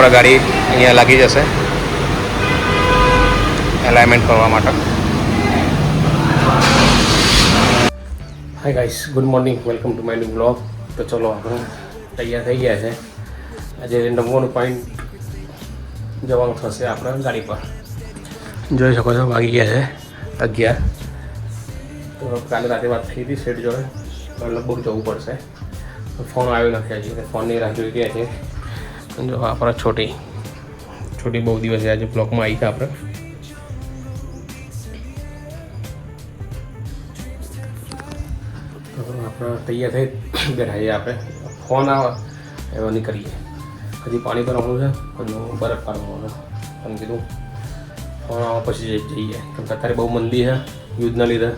આપણા ગાડી અહીંયા લાગી જશે એલાઇનમેન્ટ કરવા માટે. Hi guys, good morning, welcome to my new blog. તો ચલો આપણે તૈયાર થઈ ગયા છે. આજે નવવાનું પોઈન્ટ જવાનું થશે આપણા ગાડી પર. જોઈ શકો છો વાગી ગયા છે 11. તો કાલે રાતે વાત થઈ હતી સેટ જોડે, લગભગ જવું પડશે. ફોન આવ્યો નથી હજી, ફોનની રાહ જોઈ ગયા છે. જો આપણા છોટી બહુ દિવસે આજે બ્લોકમાં આવી છે આપણે. આપણે તૈયાર થઈ બેઠા આપણે. ફોન આવે એવા નીકળીએ. હજી પાણી ભરવાનું છે, હજુ બરફ પાડવાનો છે. પણ કીધું ફોન આવે પછી જઈએ, કેમ કે અત્યારે બહુ મંદી છે યુદ્ધના લીધે,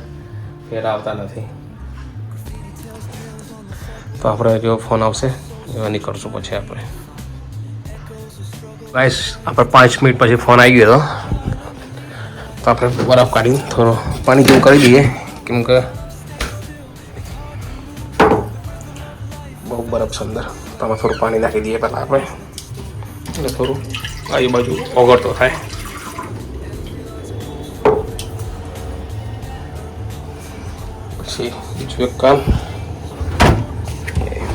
ફેર આવતા નથી. તો આપણે જો ફોન આવશે એવા નીકળશું પછી આપણે. ગાઈસ, આપણે 5 મિનિટ પછી ફોન આવી ગયો હતો, તો આપણે બરફ કાઢી થોડો પાણી જેવું કરી દઈએ, કેમ કે બહુ બરફ છે અંદર. તો આમાં થોડું પાણી નાખી દઈએ પહેલાં આપણે, એટલે થોડું આજુબાજુ ઓગળતો થાય. પછી બીજું એક કામ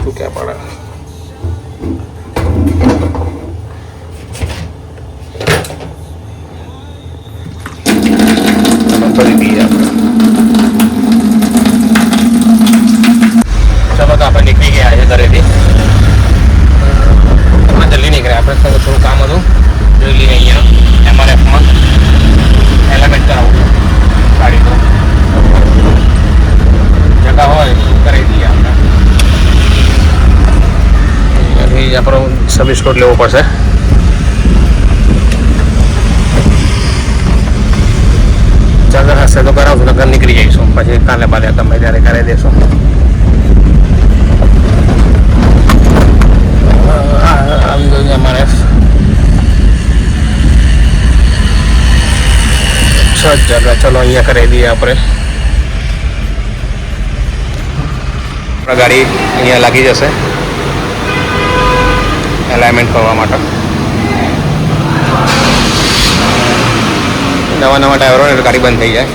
તું ક્યાં પડે, ભરી દઈએ આપણે. ચલો, તો આપણે નીકળી ગયા છે ઘરેથી. જલ્દી નીકળ્યા આપણે, થોડું કામ હતું. જોઈ લઈએ અહીંયા MRFમાં એલાઇનમેન્ટ કરાવવું ગાડી. તો જગા હોય કરી દઈએ આપણે. અહીંયાથી આપણો સર્વિસ કોડ લેવો પડશે. જગા હશે તો કરાવશું, નગર નીકળી જઈશું પછી કાલે બાલે તમે ત્યારે કરી દેશું. આવી ગયું અમારે 6 જગા. ચલો અહીંયા કરી દઈએ આપણે. આપણા ગાડી અહીંયા લાગી જશે એલાઇનમેન્ટ કરવા માટે. નવા ટાયરો ને ગાડી બંધ થઈ જાય.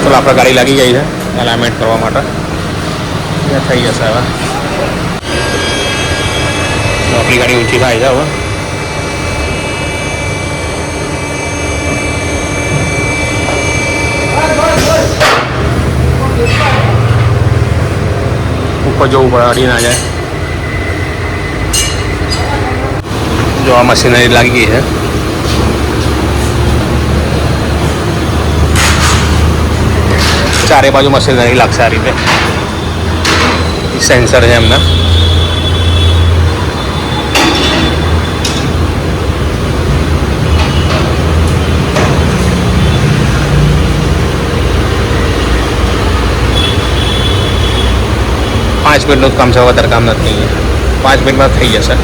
તો આપણે ગાડી લાગી ગઈ છે એલાઇનમેન્ટ કરવા માટે. થઈ જશે હવે. આપણી ગાડી ઊંચી થાય છે હવે. ઉપર જવું પડે, અડી ના જાય. જો આ મશીનરી લાગી ગઈ છે. ચારે બાજુ મશીનરી લાગશે આ રીતે. સેન્સર છે એમના. પાંચ મિનિટનું કામ છે, વધારે કામ નથી. 5 મિનિટમાં થઈ જશે.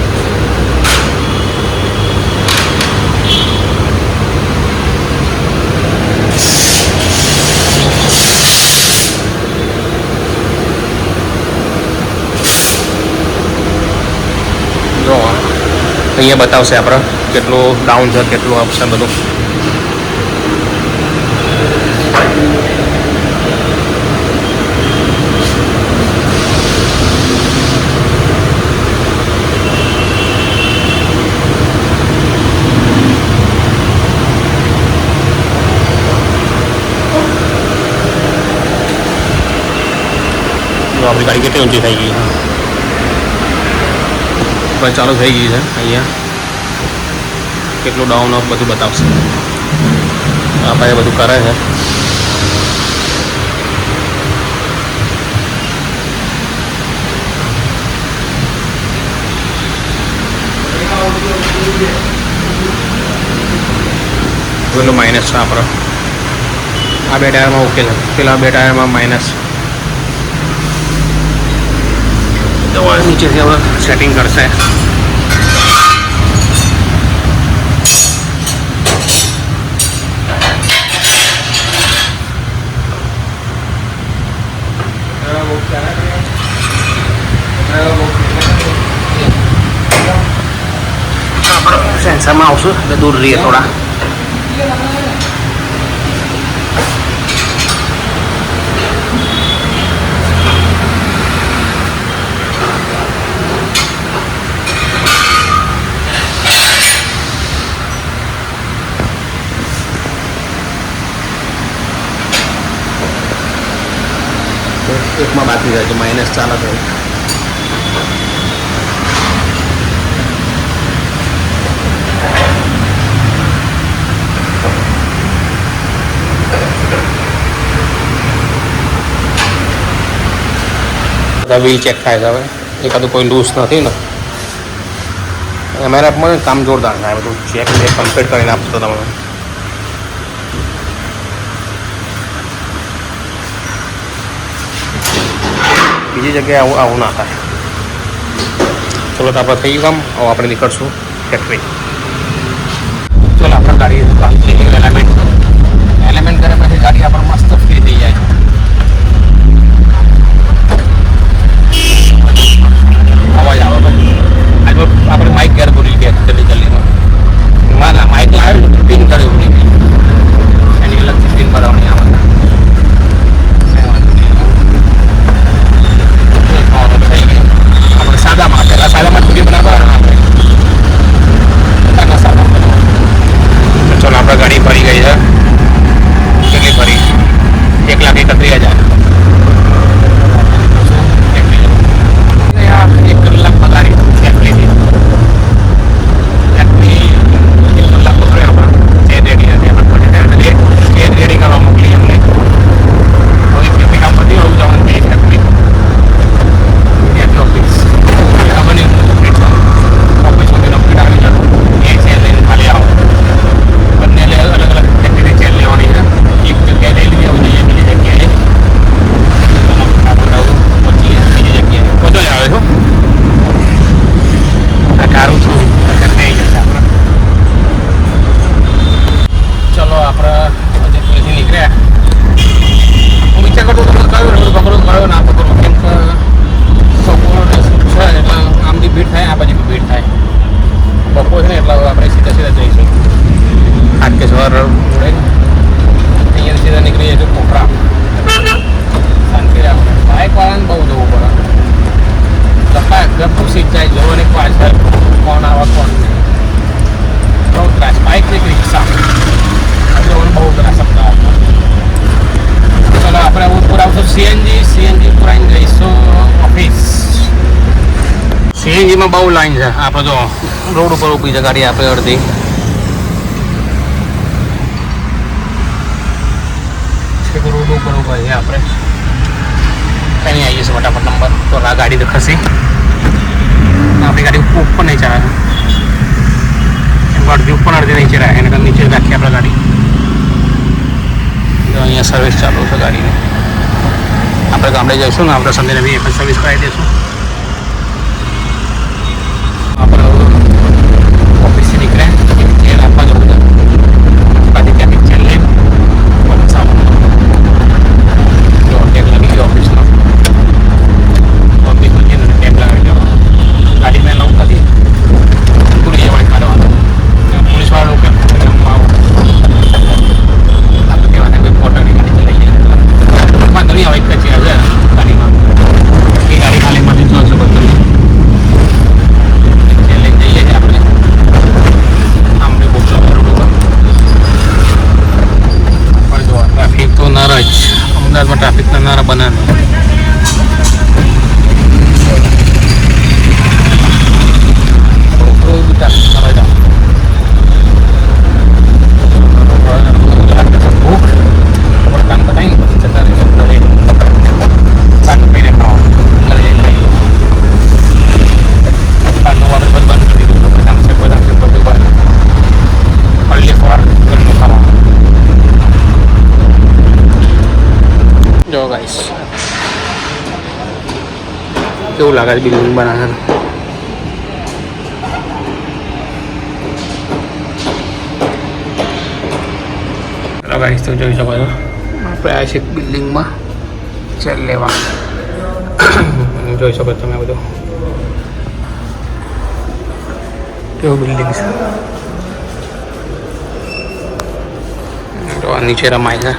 અહીંયા બતાવશે આપણે કેટલું ડાઉન છે, કેટલું અપ છે બધું. આપણી ગાડી કેટલી ઊંચી થઈ ગઈ પણ ચાલુ થઈ ગઈ છે. અહીંયા કેટલું ડાઉન અપ બધું બતાવશે. આ ભાઈ બધું કરે છે. પેલું માઇનસ છે આપણો. આ 2 ટાયરમાં ઓકે છે, પેલા 2 ટાયરમાં માઇનસ. તો નીચેથી હવે સેટિંગ કરશે. સેન્સરમાં આવશું એટલે દૂર રહીએ થોડા. એકમાં બાકી રહે છે, માઇનસ ચાલે છે. વ્હીલ ચેક થાય છે હવે, એકાદું કોઈ લૂઝ નથી ને. અમારા એપમાં કામ જોરદાર થાય, બધું ચેક કમ્પ્લીટ કરીને આપશો તમે. બીજી જગ્યાએ આવું ના થાય. ચલો તો આપણે થઈ ગયું કામ. હવે આપણે નીકળશું ફેક્ટરી. ચલો આપણે ગાડી એલિમેન્ટ કરે પછી ગાડી આપણે મસ્ત ફ્રી થઈ જાય. અવાજ આવે પછી આજે આપણે માઇક ઘેર ભૂલી ગયા જલ્દીમાં. ના માઇક લાવ્યું પિન કર્યું ભૂલી ગઈ. એની અલગથી પિન ભરાવવાની આવે. આપણે સાદામાં પહેલાં સાદામાં પૂરી બનાવવા આપણે સાદામાં બનાવવા. ચલો આપણે ગાડી ભરી ગઈ છે. કેટલી ભરી? 1,31,000. 1 કલાક પગારી ફેક્ટરીથી. ફેક્ટરી 1 કલાક પકડે આપણે ચેર રેડી હતી. આપણે ચેર રેડી કરવા મોકલી અમને. હવે ફેક્ટરી કામ પતી હોવું જવાનું છે ફેક્ટરી. ઓફિસ બની ઓફિસમાંથી નોકરી આવી જાવ એ ચેર લઈને ખાલી આવો. બંને અલગ અલગ ફેક્ટરી ચેર લેવાની છે. એક જગ્યાએ લઈ લીધી આવું જોઈએ, બીજી જગ્યાએ પછી બીજી જગ્યાએ બધો આવે છો. આ કારું છું થઈ જશે આપણે. ચલો આપણે અજયપુરથી નીકળ્યા. હું વિચાર કરતો તમે કયો રોડ પકડો કયો ના પકડો, કેમ કે બપોર છે એટલે આમથી ભીડ થાય, આ બાજુ ભીડ થાય. બપોર છે ને એટલે આપણે સીધા જઈશું હાટકેશ્વર રોડે. અહીંયાથી સીધા નીકળી જઈશું કોપરા. શાંતિ રાખો. બાઇકવાળાને બહુ જવું પડે. લંબા ગપુ સીધ જાય જોવો ને પાછળ કોણ આવે કોણ નહીં. બહુ ત્રાસ. બાઇક ને રિક્ષા જોવાનું બહુ ત્રાસ અમદાવાદમાં. ચલો આપણે ઉપર આવશું સીએનજી પુરાઈને જઈશું ઓફિસ. સીએનજીમાં બહુ લાઈન છે. આપણે જો રોડ ઉપર ઊભી છે ગાડી આપણે અડધી. રોડ ઉપર ઊભા છે આપણે. કંઈ આવીએ છીએ ફટાફટ નંબર. તો આ ગાડી તો ખસી. આપણી ગાડી ઉપર નહીં ચાલે. અડધી ઉપર અડધી નીચે રાખે એને નીચે રાખીએ આપણે ગાડી. તો અહીંયા સર્વિસ ચાલુ છે ગાડીની. આપણે ગામડે જઈશું ને આપણે સંધીને બી એક જ સર્વિસ કરાવી દઈશું. આપણે ઓફિસથી નીકળ્યા ચેર આપવા જવું છે. બાકી ત્યાંથી ચેર લઈ ટેગ લાગી ગયો ઓફિસનો. ઓફિસનો જે ટેગ લાગી ગયો. ગાડી મેં લઉં નથી પૂરી જવાય કાઢવાનું. પોલીસવાળા લોકો આપણે કહેવાને કોઈ ફોટોની ગાડી ચલાવી જાય વાંધો નહીં આવે. એક જ ચેર છે ગાડીમાં. એ ગાડી ખાલી માંથી જોશો બધું લઈને જઈએ છીએ આપણે. આમને બહુ રોડ ઉપર પણ જો ટ્રાફિક તો નર જ. અમદાવાદમાં ટ્રાફિકના નારા બનાવે. ભૂખ કામ બતાવીને પછી જતા રહીએ ઘરે. શાક પીને ખાવા ઘરે લઈ બારનું આપણે બધું બંધ કરી દીધું. બદામ છે બધું બંધ. ઓનલી ફોર ઘરનું ખાવાનું. જો ગાઈસ કેવું લાગે છે બિલ્ડિંગ બનાવવાનું. ગાઈસ તો જોઈ શકો છો આપણે આ છે બિલ્ડિંગમાં ચેર લેવા. જોઈ શકો તમે બધું કેવું બિલ્ડિંગ છે. તો નીચે રમાય છે.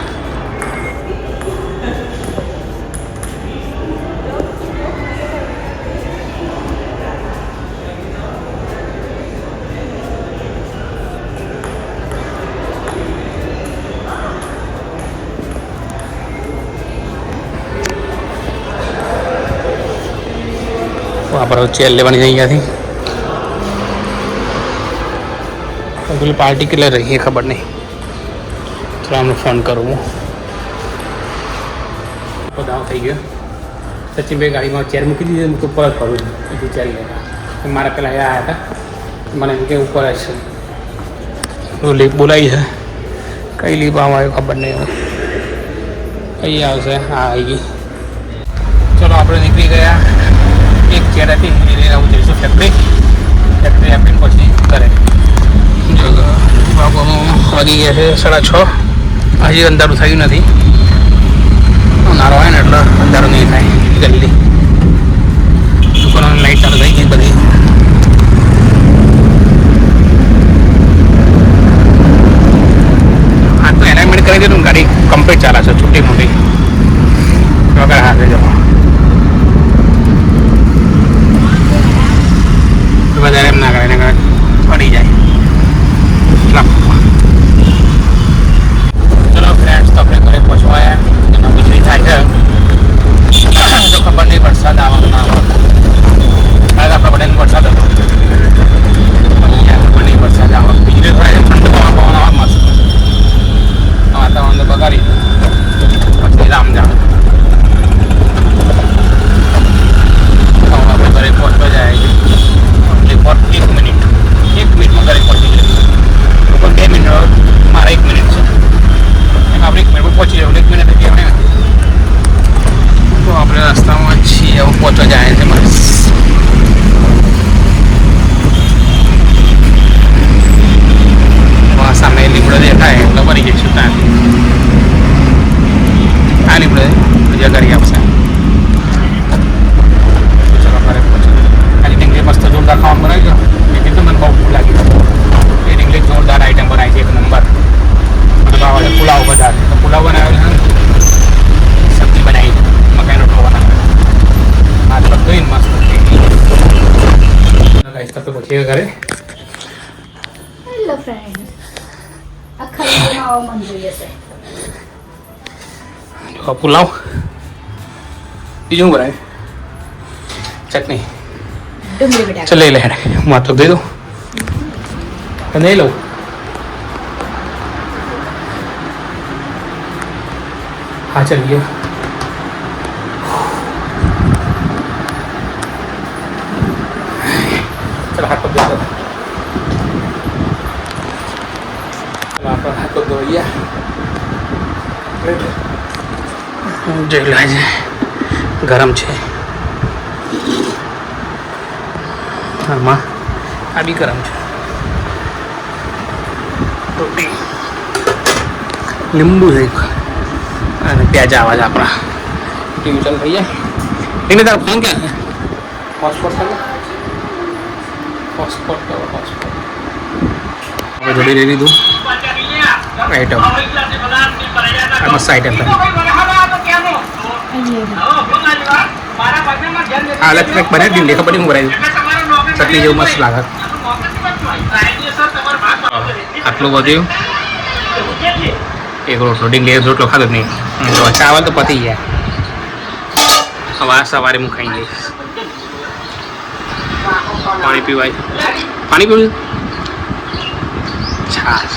આપણે ચેર લેવાની અહીંયાથી પેલી પાર્ટી કેટલે રહી ખબર નહીં. તો આમને ફોન કરું હું. દાવ થઈ ગયો. સચિનભાઈ ગાડીમાં ચેર મૂકી દીધી હું તો પરત કરું છું ચેર લેવા. મારા પહેલાં આવ્યા હતા મને એમ કે ઉપર હશે લીપ બોલાવી છે. કઈ લીપ આમાં આવ્યો ખબર નહીં. અહીં આવશે. હા આવી ગઈ. ચલો આપણે નીકળી ગયા. એક ચેર હતી એ લઈને હું જઈશું ફેક્ટરી આપીને પછી ઘરે. વાગી ગયા છે 6:30. હજી અંધારું થયું નથી. ઉનાળો હોય ને એટલે અંધારું નહીં થાય જલ્દી. દુકાનોની લાઈટ ચાલુ થઈ ગઈ બધી. આ તો એલાઇનમેન્ટ કરી દીધું ગાડી કમ્પ્લીટ ચાલે છે છૂટી મોટી વગર હાથે જવા. વધારે એમ ના કરે એને પડી જાય. ચલો ફ્રેન્ડ્સ તો આપણે ઘરે પહોંચવાયા. એમાં વીજળી થાય છે તો ખબર નહીં વરસાદ આવવાનો ના આવવાનો. કાલે આપણા બધાને વરસાદ હતો. અહીંયા ખબર નહીં વરસાદ આવે. વીજળી થાય છે ઠંડુ પવન આવે મસ્ત. વાતાવરણ તો બગાડી પછી રામ જામ. આપણે ઘરે પહોંચવા જાય છે. 1 મિનિટમાં ઘરે પહોંચી જાય. 2 મિનિટ મારા 1 મિનિટ છે. એમ આપણે 1 મિનિટમાં પહોંચી જાય. 1 મિનિટ એટલે આપણે તો આપણે રસ્તામાં છીએ. હવે પહોંચવા જાય છે મારે. સામે લીમડો દેખાય એટલે બની જઈશું ત્યાંથી. આ લીમડો બીજા કરી આપશે. ચલો ઘરે પહોંચી. આની ડીંગલી મસ્ત જોરદાર ખાવાનું બનાવી દો. બીજી તો મને બહુ ભૂખ લાગી. એ ડીંગલી જોરદાર આઈટમ બનાવી છે. 1 નંબર. મને ભાવે છે પુલાવ વધારે. તો પુલાવ બનાવેલો છે. સબ્જી બનાવી છે. મકાઈનો રોટલો બનાવ્યો. આ તો ધોઈને મસ્ત થઈ ગઈ. ગાઈસ તો પછી ઘરે. Hello friend. આખા મન જોઈએ છે. જો પુલાવ. બીજું શું બનાવ્યું? ચટણી. ડુંગળી બટાકા. ચલ લઈ લે હેડે. હું આ તો દઈ દઉં. નહીં લઉં. हाँ चलिए. चलो हाथ पकड़ दो. चलो आप हाथ पकड़ दो भैया. जेल गरम છે. આમાં આ બી ગરમ છે. રોટી લીંબુ છે અને પ્યાજ આવા છે આપણા. ટીવી ચાલુ થઈ જાય. એને તારો ફોન ક્યાં છે? હોટસ્પોટ ચાલુ. હોટસ્પોટ કરો હોટસ્પોટ. હવે જોડી લઈ લીધું આઈટમ. આ મસ્ત આઈટમ છે. હાલત કંઈક બનાવી દીધી ખબર નહીં હું બનાવી. ચટણી જેવું મસ્ત લાગે. આટલું વધ્યું. એક રોટલો ડીંગલી એક રોટલો ખાધો જ નહીં. તો ચાવલ તો પતી ગયા. હવે સવારે હું ખાઈ જઈશ. પાણી પીવાય. પાણી પીવું છાશ.